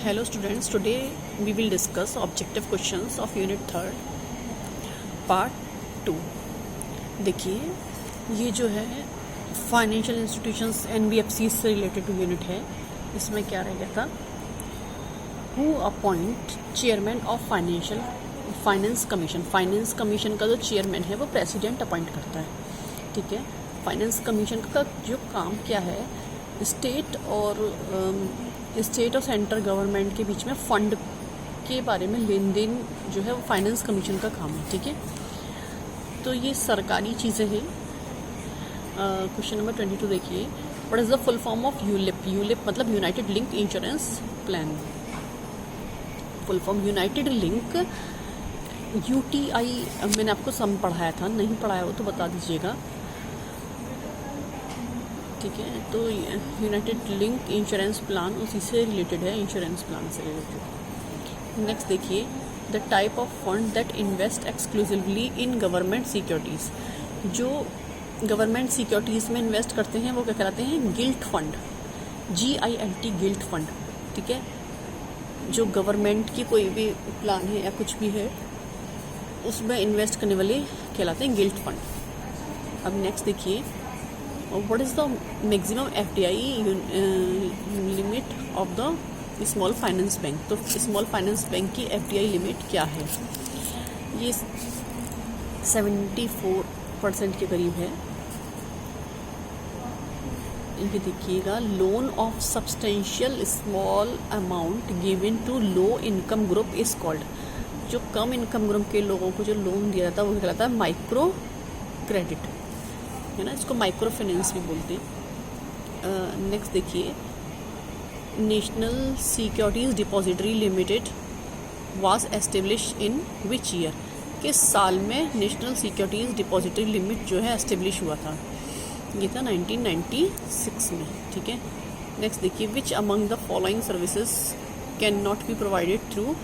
Hello students, today we will discuss objective questions of unit 3rd part 2। देखिए ये जो है फाइनेंशियल इंस्टीट्यूशंस NBFC से रिलेटेड यूनिट है। इसमें क्या रह गया था, who appoint chairman of finance commission. Finance commission का जो चेयरमैन है वो प्रेसिडेंट अपॉइंट करता है, ठीक है। फाइनेंस कमीशन का जो काम क्या है, स्टेट और सेंट्रल गवर्नमेंट के बीच में फंड के बारे में लेन देन जो है वो फाइनेंस कमीशन का काम है, ठीक है। तो ये सरकारी चीज़ें हैं। क्वेश्चन नंबर 22 देखिए, what is the full form of ULIP. ULIP मतलब united link insurance plan. Full form united link UTI। मैंने आपको सम पढ़ाया था, नहीं पढ़ाया हो तो बता दीजिएगा, ठीक है। तो यूनाइटेड लिंक इंश्योरेंस प्लान उसी से रिलेटेड है, इंश्योरेंस प्लान से रिलेटेड। नेक्स्ट देखिए, the type of fund that invest exclusively in government securities. जो गवर्नमेंट सिक्योरिटीज़ में इन्वेस्ट करते हैं वो क्या कहलाते हैं, gilt fund, GILT guilt fund, ठीक है। जो गवर्नमेंट की कोई भी प्लान है या कुछ भी है उसमें इन्वेस्ट करने वाले कहलाते हैं गिल्ट फंड। अब नेक्स्ट देखिए, what is the maximum FDI limit of the small finance bank. तो स्मॉल फाइनेंस बैंक की FDI लिमिट क्या है, ये 74% के करीब है। ये देखिएगा, loan of substantial small amount given to low income group is called. जो कम इनकम ग्रुप के लोगों को जो लोन दिया जाता है वो कहलाता है माइक्रो क्रेडिट, है ना। इसको माइक्रो फाइनेंस भी बोलते हैं। नेक्स्ट देखिए, national securities depository limited was establish in which year. किस साल में नेशनल सिक्योरिटीज़ डिपॉजिटरी लिमिट जो है एस्टेब्लिश हुआ था, ये था 1996 में, ठीक है। नेक्स्ट देखिए, which among the following services can not be provided through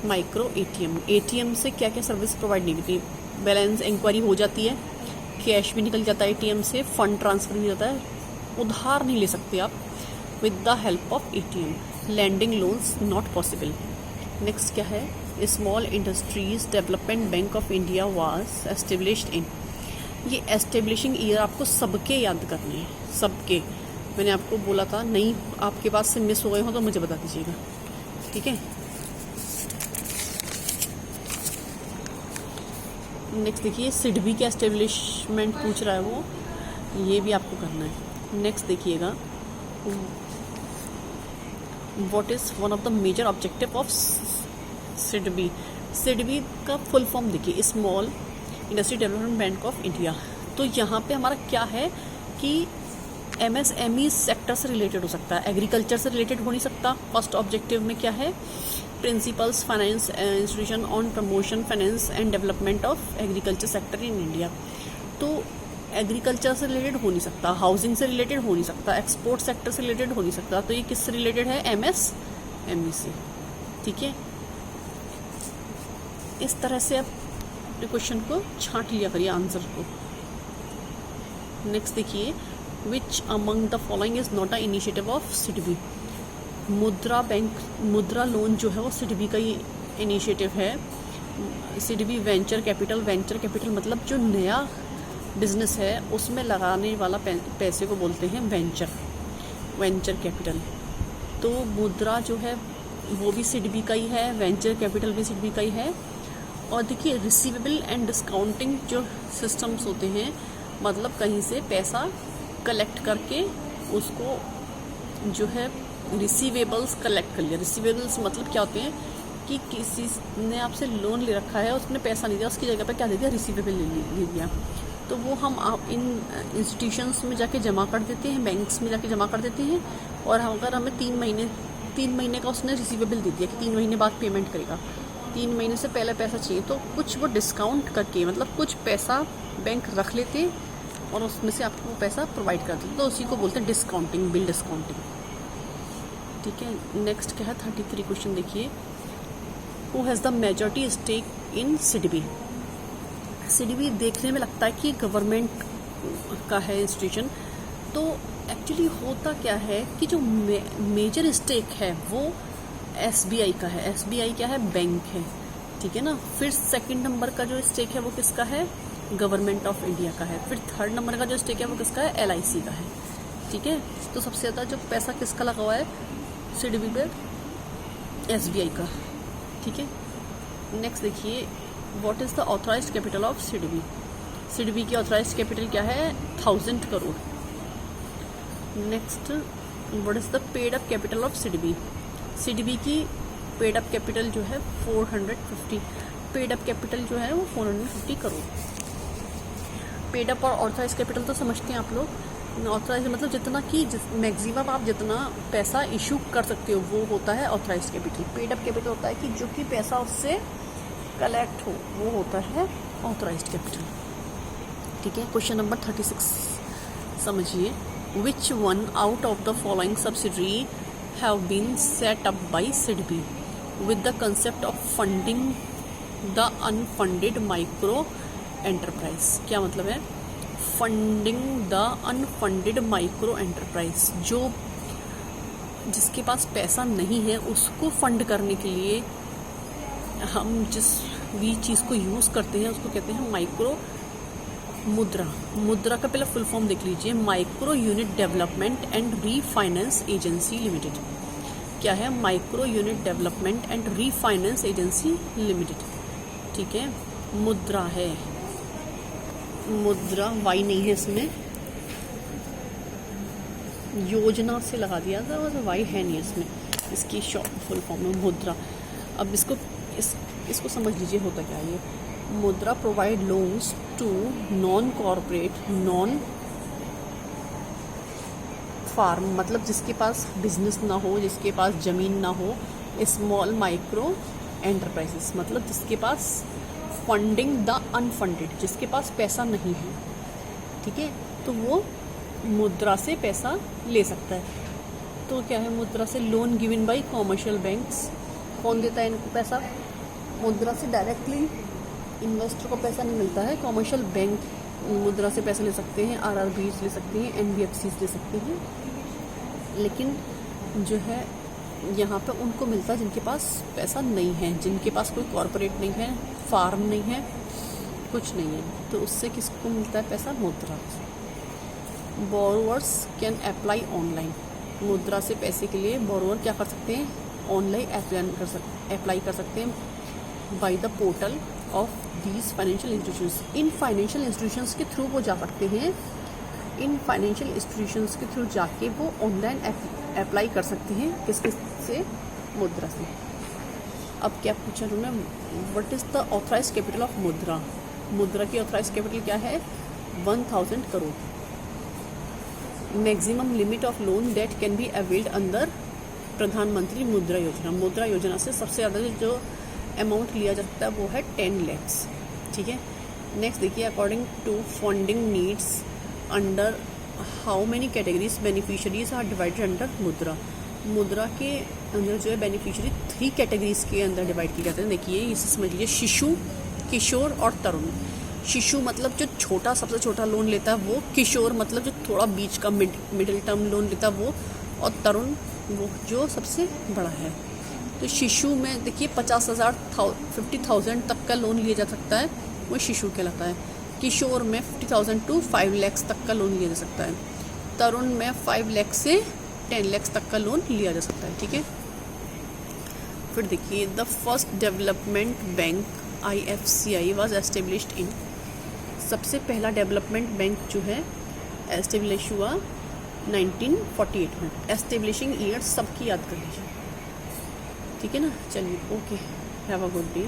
micro ATM। ATM से क्या क्या सर्विस प्रोवाइड नहीं होती, बैलेंस इंक्वायरी हो जाती है, कैश भी निकल जाता है ATM से, फंड ट्रांसफर भी जाता है, उधार नहीं ले सकते आप with the help of ATM, lending loans not possible. Next क्या है, small industries development bank of India was established in. ये एस्टेब्लिशिंग ईयर आपको सबके याद करने हैं, सबके। मैंने आपको बोला था, नहीं आपके पास से मिस हो गए हो तो मुझे बता दीजिएगा, ठीक है। नेक्स्ट देखिए, सिडबी के एस्टेब्लिशमेंट पूछ रहा है वो, ये भी आपको करना है। नेक्स्ट देखिएगा, what is one of the major objective of SIDBI. SIDBI का फुल फॉर्म देखिए, small industry development bank of India. तो यहाँ पे हमारा क्या है कि MSME सेक्टर से रिलेटेड हो सकता है, एग्रीकल्चर से रिलेटेड हो नहीं सकता। फर्स्ट ऑब्जेक्टिव में क्या है, principles finance institution on promotion finance and development of agriculture sector in India. तो एग्रीकल्चर से रिलेटेड हो नहीं सकता, हाउसिंग से रिलेटेड हो नहीं सकता, एक्सपोर्ट सेक्टर से रिलेटेड हो नहीं सकता। तो ये किससे रिलेटेड है, MSME से, ठीक है। इस तरह से आप अपने क्वेश्चन को छांट लिया करिए, आंसर को। नेक्स्ट देखिए, which among the following is not a initiative of SIDBI. मुद्रा बैंक, मुद्रा लोन जो है वो सिडबी का ही इनिशिएटिव है। SIDBI venture capital, venture capital मतलब जो नया बिजनेस है उसमें लगाने वाला पैसे को बोलते हैं वेंचर कैपिटल। तो मुद्रा जो है वो भी सिडबी का ही है, वेंचर कैपिटल भी सिडबी का ही है। और देखिए, रिसीवेबल एंड डिस्काउंटिंग जो सिस्टम्स होते हैं, मतलब कहीं से पैसा कलेक्ट करके उसको जो है रिसीवेबल्स कलेक्ट कर लिया। रिसीवेबल्स मतलब क्या होते हैं कि किसी ने आपसे लोन ले रखा है, उसने पैसा नहीं दिया, उसकी जगह पे क्या दे दिया, रिसीवेबल ले दिया। तो वो हम इन इंस्टीट्यूशंस में जाके जमा कर देते हैं, बैंक्स में जाके जमा कर देते हैं। और अगर हमें 3 महीने का उसने रिसीवेबल दे दिया कि 3 महीने बाद पेमेंट करेगा, 3 महीने से पहले पैसा चाहिए, तो कुछ वो डिस्काउंट करके, मतलब कुछ पैसा बैंक रख लेते और उसमें से आपको पैसा प्रोवाइड कर देते, तो उसी को बोलते हैं डिस्काउंटिंग, बिल डिस्काउंटिंग, ठीक है। नेक्स्ट क्या है, 33 क्वेश्चन देखिए, who has the majority stake in SIDBI. SIDBI देखने में लगता है कि गवर्नमेंट का है इंस्टीट्यूशन, तो एक्चुअली होता क्या है कि जो मेजर स्टेक है वो SBI का है। SBI क्या है? बैंक है, ठीक है ना। फिर सेकंड नंबर का जो स्टेक है वो किसका है? गवर्नमेंट ऑफ इंडिया का है। फिर थर्ड नंबर का जो स्टेक है वो किसका है? LIC का है, ठीक है। तो सबसे ज़्यादा जो पैसा किसका लगा हुआ है CDB पे? SBI का, ठीक है। नेक्स्ट देखिए, what is the authorised capital of CDB? CDB की ऑथराइज्ड कैपिटल क्या है? 1000 crore. Next, what is the paid up capital of CDB? CDB की पेड अप कैपिटल जो है 450, पेड अप कैपिटल जो है वो 450 करोड़। पेड अप और ऑथराइज कैपिटल तो समझते हैं आप लोग। ऑथराइज मतलब जितना कि मैक्सिमम आप जितना पैसा इशू कर सकते हो वो होता है authorise capital. Paid up capital होता है कि जो कि पैसा उससे कलेक्ट हो वो होता है ऑथराइज कैपिटल, ठीक है। क्वेश्चन नंबर 36 समझिए, which one out of the following subsidiary have been set up by CDB with the concept of funding the unfunded micro enterprise? क्या मतलब है? Funding the unfunded micro enterprise, जो जिसके पास पैसा नहीं है उसको फंड करने के लिए हम जिस भी चीज़ को यूज़ करते हैं उसको कहते हैं माइक्रो मुद्रा। मुद्रा का पहले फुल फॉर्म देख लीजिए, micro unit development and refinance agency limited. क्या है? Micro unit development and refinance agency limited, ठीक है। मुद्रा है, मुद्रा वाई नहीं है इसमें, योजना से लगा दिया था, वाई है नहीं इसमें, इसकी शॉर्ट फुल फॉर्म में मुद्रा। अब इसको समझ लीजिए होता क्या है ये। Mudra provide loans to non corporate non farm, मतलब जिसके पास बिजनेस ना हो, जिसके पास ज़मीन ना हो, स्मॉल माइक्रो एंटरप्राइजेस, मतलब जिसके पास फंडिंग द अनफंडेड, जिसके पास पैसा नहीं है, ठीक है, तो वो मुद्रा से पैसा ले सकता है। तो क्या है? मुद्रा से loan given by commercial banks. कौन देता है इनको पैसा? मुद्रा से डायरेक्टली इन्वेस्टर को पैसा नहीं मिलता है, कॉमर्शियल बैंक मुद्रा से पैसे ले सकते हैं, RRBs ले सकते हैं, NBFCs ले सकते हैं, लेकिन जो है यहाँ पे उनको मिलता है जिनके पास पैसा नहीं है, जिनके पास कोई कॉरपोरेट नहीं है, फार्म नहीं है, कुछ नहीं है, तो उससे किसको मिलता है पैसा? मुद्रा। बोरोवर्स कैन अप्लाई ऑनलाइन, मुद्रा से पैसे के लिए बोरोवर क्या कर सकते हैं? ऑनलाइन अप्लाई कर सकते हैं by the portal of these financial institutions. In financial institutions के थ्रू वो जा सकते हैं, इन फाइनेंशियल इंस्टीट्यूशंस के थ्रू जाके वो ऑनलाइन अप्लाई कर सकते हैं। किस से? मुद्रा से। अब क्या पूछा उन्होंने? What is the authorise capital of Mudra? Mudra की ऑथराइज कैपिटल क्या है? 1000 crore. Maximum limit of loan that can be availed under Pradhan Mantri Mudra योजना। मुद्रा योजना से सबसे ज़्यादा जो अमाउंट लिया जा सकता है वो है 10 lakhs, ठीक है। नेक्स्ट देखिए, according to funding needs under how many categories beneficiaries are divided under Mudra. Mudra के अंदर जो है बेनिफिशियरी 3 कैटेगरीज के अंदर डिवाइड किए जाते हैं। देखिए इसे समझ लीजिए, शिशु, किशोर और तरुण। शिशु मतलब जो छोटा, सबसे छोटा लोन लेता है वो, किशोर मतलब जो थोड़ा बीच का मिडिल टर्म लोन लेता है वो, और तरुण वो जो सबसे बड़ा है। तो शिशु में देखिए 50,000 50,000 तक का लोन लिया जा सकता है, वो शिशु कहलाता है। किशोर में 50,000 to 5 lakhs तक का लोन लिया जा सकता है। तरुण में 5 lakhs से 10 lakhs तक का लोन लिया जा सकता है, ठीक है। फिर देखिए, the first development bank IFCI was established इन। सबसे पहला डेवलपमेंट बैंक जो है एस्टेब्लिश हुआ 1948 में। एस्टेब्लिशिंग ईयर सबकी याद कर लीजिए, ठीक है ना। चलिए, okay, have a good day.